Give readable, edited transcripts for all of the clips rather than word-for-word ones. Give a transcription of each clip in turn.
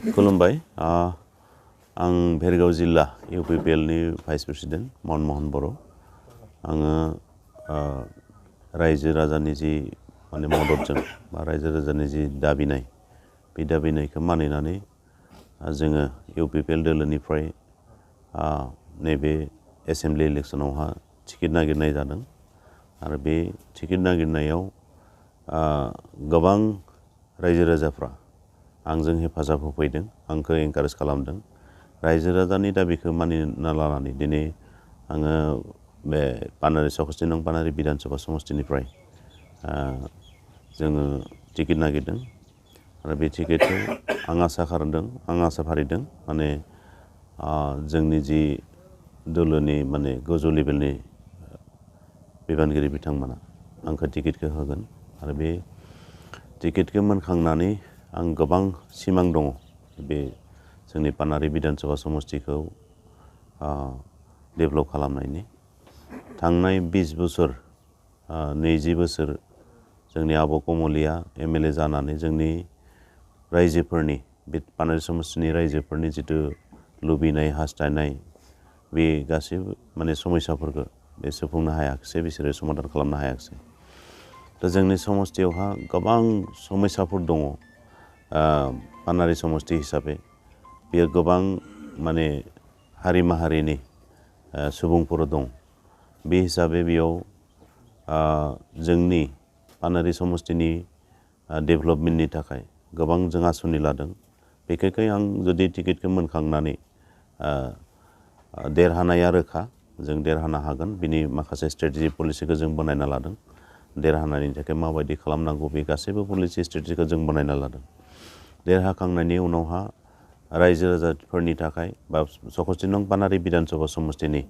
खुलुमबाय आं भेरगाव जिल्ला इउपिपिएल नि भाइस प्रेसिडेन्ट मनमोहन बर' आङो रायजो राजानि जि माने मददजों बा रायजो राजानि जि दाबिनाय बे दाबिनायखौ मानिनानै जोङो इउपिपिएल दोलोनिफ्राय नैबे एसेम्बलि इलेक्सनावहा टिकेट नागिरनाय जादों आरो बे टिकेट नागिरनायाव गोबां रायजो राजाफ्रा आंजों हेफाजाब होफैदों आंखौ एनकारेज खालामदों रायजो राजानि दाबिखौ मानिना लानानै दिनै आङो बे पानेरि 64 नं पानेरि बिधान सभा समष्टिनिफ्राय जोङो टिकेट नागिरदों आरो बे टिकेटखौ आं आसा खालामदों आं आसा फारिदों माने जोंनि जि दोलोनि माने गोजौ लेभेलनि बिबानगिरि बिथांमोना आंखौ टिकेटखौ होगोन आरो बे टिकेटखौ मोनखांनानै आं गोबां सिमां दङ बे जोंनि पानेरि बिधान सभा समष्टिखौ डेभेलप खालामनायनि थांनाय 20 बोसोर 20 बोसोर जोंनि आब' कमलिया एमएलए जानानै जोंनि रायजोफोरनि बे पानेरि समष्टिनि रायजोफोरनि जितु लुबैनाय हास्थायनाय बे गासैबो माने समस्याफोरखौ बे सुफुंनो हायाखिसै बिसोरो समाधान खालामनो हायाखिसै दा जोंनि समष्टियावहा गोबां समस्याफोर दङ पानेरि समष्टि हिसाबै बेयो गोबां माने हारि माहारिनि सुबुंफोर दं बे हिसाबै बेयाव जोंनि पानेरि समष्टिनि डेभेलपमेन्टनि थाखाय गोबां जों आसुनि लादों बेखाय आं जुदि टिकेटखौ मोनखांनानै देरहानाया रोखा जों देरहानो हागोन बिनि माखासे स्ट्रेटेजि पलिसिखौ जों बनायना लादों देरहानायनि थाखाय माबायदि खालामनांगौ बे गासैबो पलिसि स्ट्रेटेजिखौ जों बनायना लादों देरहाखांनायनि उनावहा रायजो राजाफोरनि थाखाय बा 64 नं पानेरि बिधान सभा समष्टिनि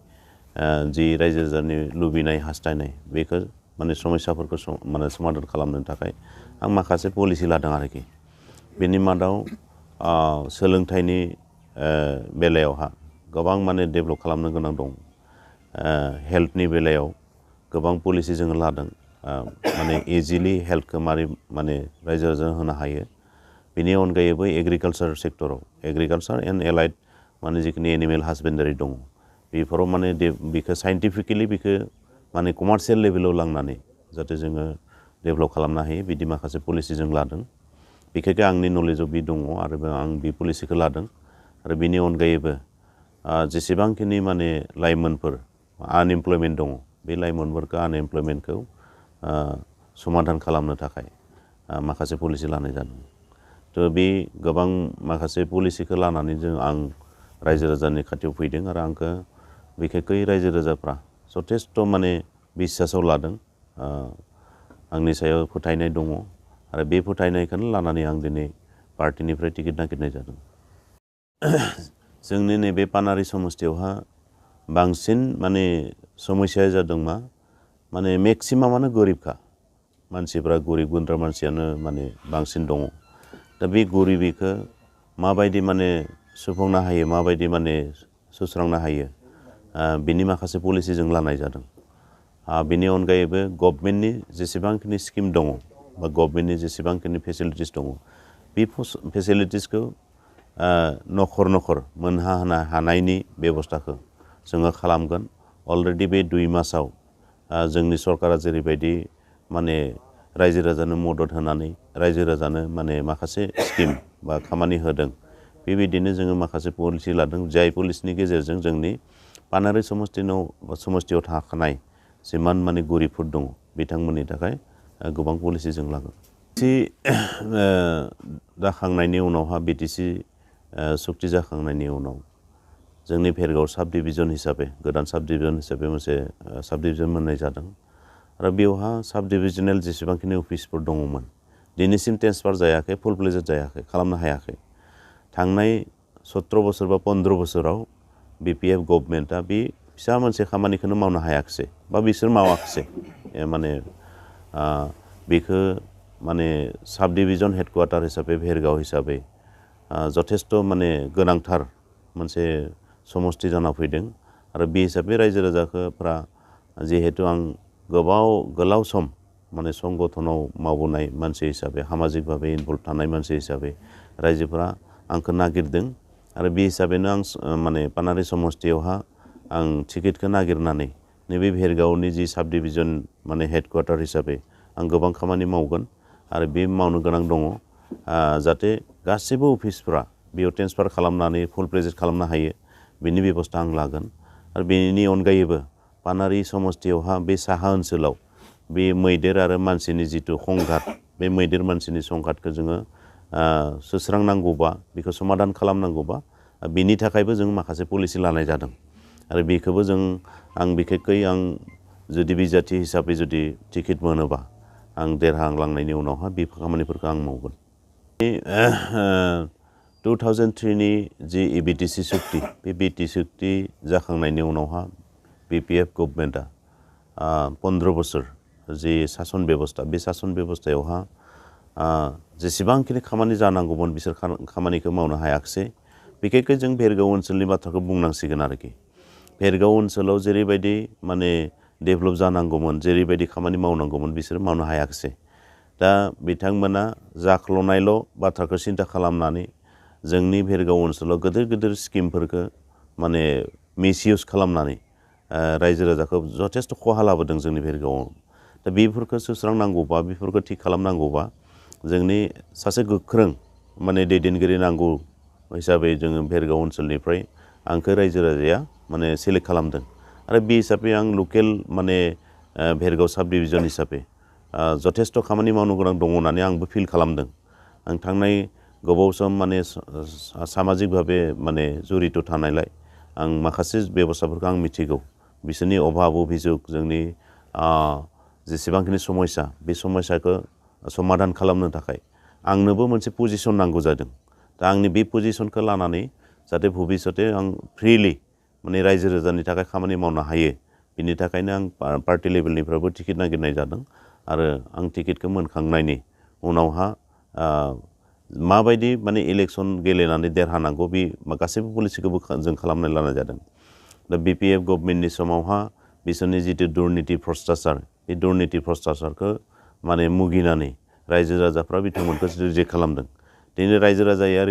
जि रायजो राजानि लुबैनाय हास्थायनाय बेखौ माने समस्याफोरखौ माने समाधान खालामनो थाखाय आं माखासे पलिसि लादों आरोखि बेनि मादाव सोलोंथाइनि बेलायावहा गोबां माने डेभेलप खालामनो गोनां दं हेल्थनि बेलायाव गोबां पलिसि जोङो लादों माने इजिलि हेल्थखौ माने रायजो राजानो होनो हायो बेनि अनगायैबो एग्रिकालचार सेक्टराव एग्रिकालचार एन्ड एलाइड माने जिखिनि एनिमेल हासबेन्डारि दङ बेफोराव माने बेखौ साइन्टिफिकेलि बेखौ माने कमार्शियेल लेभेलाव लांनानै जाहाथे जोङो डेभेलप खालामनो हायो बिदि माखासे पलिसि जों लादों बेखायनो आंनि नलेजाव बे दङ आरो आं बे पलिसिखौ लादों आरो बेनि अनगायैबो जेसेबांखिनि माने लाइमोनफोर आनएमप्लयमेन्ट दङ बे लाइमोनफोरखौ आनएमप्लयमेन्टखौ समाधान खालामनो थाखाय माखासे पलिसि लानाय जादों थ' बे गोबां माखासे पलिसिखौ लानानै आं रायजो राजानि खाथियाव फैदों आरो आंखौ बिखेखै रायजो राजाफ्रा जथेस्थ' माने बिसासाव लादों आंनि सायाव फोथायनाय दङ आरो बे फोथायनायखौनो लानानै आं दिनै पार्टिनिफ्राय टिकेट नागिरनाय जादों जोंनि नैबे पानेरि समष्टियावहा बांसिन माने समस्याया जादों माने मेक्सिमामानो गोरिबखा मानसिफ्रा गोरिब गुन्द्रा मानसियानो माने बांसिन दङ दा बे गरिबिखौ माबायदि माने सुफुंनो हायो माबायदि माने सुस्रांनो हायो बिनि माखासे पलिसि जों लानाय जादों बेनि अनगायैबो गभर्नमेन्टनि जेसेबांखिनि स्किम दङ बा गभर्नमेन्टनि जेसेबांखिनि फेसिलिटिस दङ बे फेसिलिटिसखौ नखर नखर मोनहोनो हानायनि बेबस्थाखौ जोङो खालामगोन अलरेडि बे 2 मासाव जोंनि सरकारा जेरैबायदि माने रायजो राजानो मदद होनानै रायजो राजानो माने माखासे स्किम बा खामानि होदों बेबायदिनो जोङो माखासे पलिसि लादों जाय पलिसिनि गेजेरजों जोंनि पानेरि समष्टियाव थाखानाय जिमान माने गरिबफोर दङ बिथांमोननि थाखाय गोबां पलिसि जों लागोन जाखांनायनि उनावहा बिटिसि सुक्ति जाखांनायनि उनाव जोंनि भेरगाव साब डिभिजन हिसाबै गोदान साब डिभिजन हिसाबै मोनसे साब डिभिजन मोननाय जादों आरो बेवहा साब डिभिजनेल जेसेबांखिनि अफिसफोर दङमोन दिनैसिम ट्रेन्सफार जायाखै फुल फ्लेजेड जायाखै खालामनो हायाखै थांनाय 17 बोसोर बा 15 बोसोराव बिपिएफ गभर्नमेन्टआ बे फिसा मोनसे खामानिखौनो मावनो हायाखिसै बा बिसोर मावाखिसै माने बेखौ माने साब डिभिजन हेडक्वार्टार हिसाबै भेरगाव हिसाबै जथेस्थ' माने गोनांथार मोनसे समष्टि जाना फैदों आरो बे हिसाबै रायजो राजाफोरा जिहेतु आं गोलाव सम माने संगठनाव मावबोनाय मानसि हिसाबै सामाजिक भाबै इनभल्व थानाय मानसि हिसाबै रायजोफोरा आंखौ नागिरदों आरो बे हिसाबैनो आं माने पानारि समस्तियावहा आं टिकेटखौ नागिरनानै नैबे भेरगावनि जि साब डिभिजन माने हेडक्वार्टार हिसाबै आं गोबां खामानि मावगोन आरो बे मावनो गोनां दङ जाहाथे गासैबो अफिसफ्रा बेयाव ट्रेन्सफार खालामनानै फुल प्रेजेन्ट खालामनो हायो बेनि बेबस्था आं लागोन आरो बेनि अनगायैबो पानारि समस्तियावहा बे साहा ओनसोलाव बे मैदेर आरो मानसिनि जिथु संघात बे मैदेर मानसिनि संघातखौ जोङो सुस्रांनांगौबा बेखौ समाधान खालामनांगौबा बेनि थाखायबो जों माखासे पलिसि लानाय जादों आरो बेखौबो आं बिखेखै आं जुदि बिजाथि हिसाबै जुदि टिकेट मोनोबा आं देरहालांनायनि उनावहा बे खामानिफोरखौ आं मावगोन 2003 नि जि बिटिसि सुक्ति बे बिटिसि सुक्ति जाखांनायनि उनावहा BPF गभर्नमेन्टआ 15 बोसोर जि सासन बेबस्था बे सासन बेबस्थायावहा जेसेबांखिनि खामानि जानांगौमोन बिसोर खामानिखौ मावनो हायाखिसै बिखेखै जों भेरगाव ओनसोलनि बाथ्राखौ बुंनांसिगोन आरोखि भेरगाव ओनसोलाव जेरैबायदि माने डेभेलप जानांगौमोन जेरैबायदि खामानि मावनांगौमोन बिसोर मावनो हायाखिसै दा बिथांमोना जाख्ल'नायल' बाथ्राखौ सिन्था खालामनानै जोंनि भेरगाव ओनसोलाव गिदिर गिदिर स्किमफोरखौ माने मिसइउज खालामनानै रायजो राजाखौ जथेस्थ' खहा लाबोदों जोंनि भेरगावआव दा बेफोरखौ सुस्रांनांगौबा बेफोरखौ थिग खालामनांगौबा जोंनि सासे गोख्रों माने दैदेनगिरि नांगौ हिसाबै जोङो भेरगाव ओनसोलनिफ्राय आंखौ रायजो राजाया माने सेलेक्ट खालामदों आरो बे हिसाबै आं लकेल माने भेरगाव साब डिभिजन हिसाबै जथेस्थ' खामानि मावनो गोनां दङ होननानै आंबो फिल खालामदों आं थांनाय गोबाव सम माने सामाजिक भाबे माने जड़ित थानायलाय आं माखासे बेबस्थाफोरखौ आं मिथिगौ बिसोरनि अभाब अभियोग जोंनि जेसेबांखिनि समस्या बे समस्याखौ समाधान खालामनो थाखाय आंनोबो मोनसे पजिसन नांगौ जादों दा आंनि बे पजिसनखौ लानानै जाहाथे भबिष्यते आं फ्रिलि माने रायजो राजानि थाखाय खामानि मावनो हायो बिनि थाखायनो आं पार्टि लेभेलनिफ्रायबो टिकेट नागिरनाय जादों आरो आं टिकेटखौ मोनखांनायनि उनावहा माबायदि माने इलेक्सन गेलेनानै देरहानांगौ बे गासैबो पलिसिखौबो जों खालामनानै लानाय जादों दा BPF गभर्नमेन्टनि समावहा बिसोरनि जितु दुर्निति भ्रष्टाचार बे दुर्निति भ्रष्टाचारखौ माने मुगिनानै रायजो राजाफ्रा बिथांमोनखौ रिजेक्ट खालामदों दिनै रायजो राजाया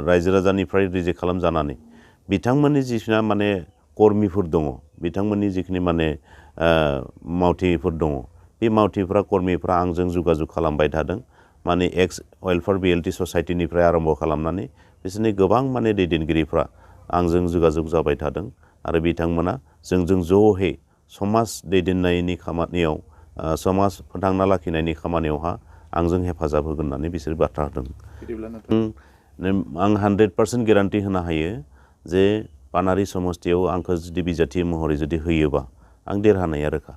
रायजो राजानिफ्राय रिजेक्ट खालामजानानै बिथांमोननि जिखिनि माने कर्मिफोर दङ बिथांमोननि जिखिनि माने मावथिफोर दङ बे मावथिफ्रा कर्मिफ्रा आंजों जगाजग खालामबाय थादों माने एक्स वेलफेयार BLT ससाइटिनिफ्राय आरम्भ खालामनानै बिसोरनि गोबां माने दैदेनगिरिफ्रा आंजों जगाजग जाबाय थादों आरो बिथांमोना जोंजों ज'है समाज दैदेननायनि खामानियाव समाज फोथांना लाखिनायनि खामानियावहा आंजों हेफाजाब होगोन होननानै बिसोर बाथ्रा होदों आं 100% गेरान्टि होनो हायो जे पानारि समस्तियाव आंखौ जुदि बिजाथि महरै जुदि होयोबा आं देरहानाया रोखा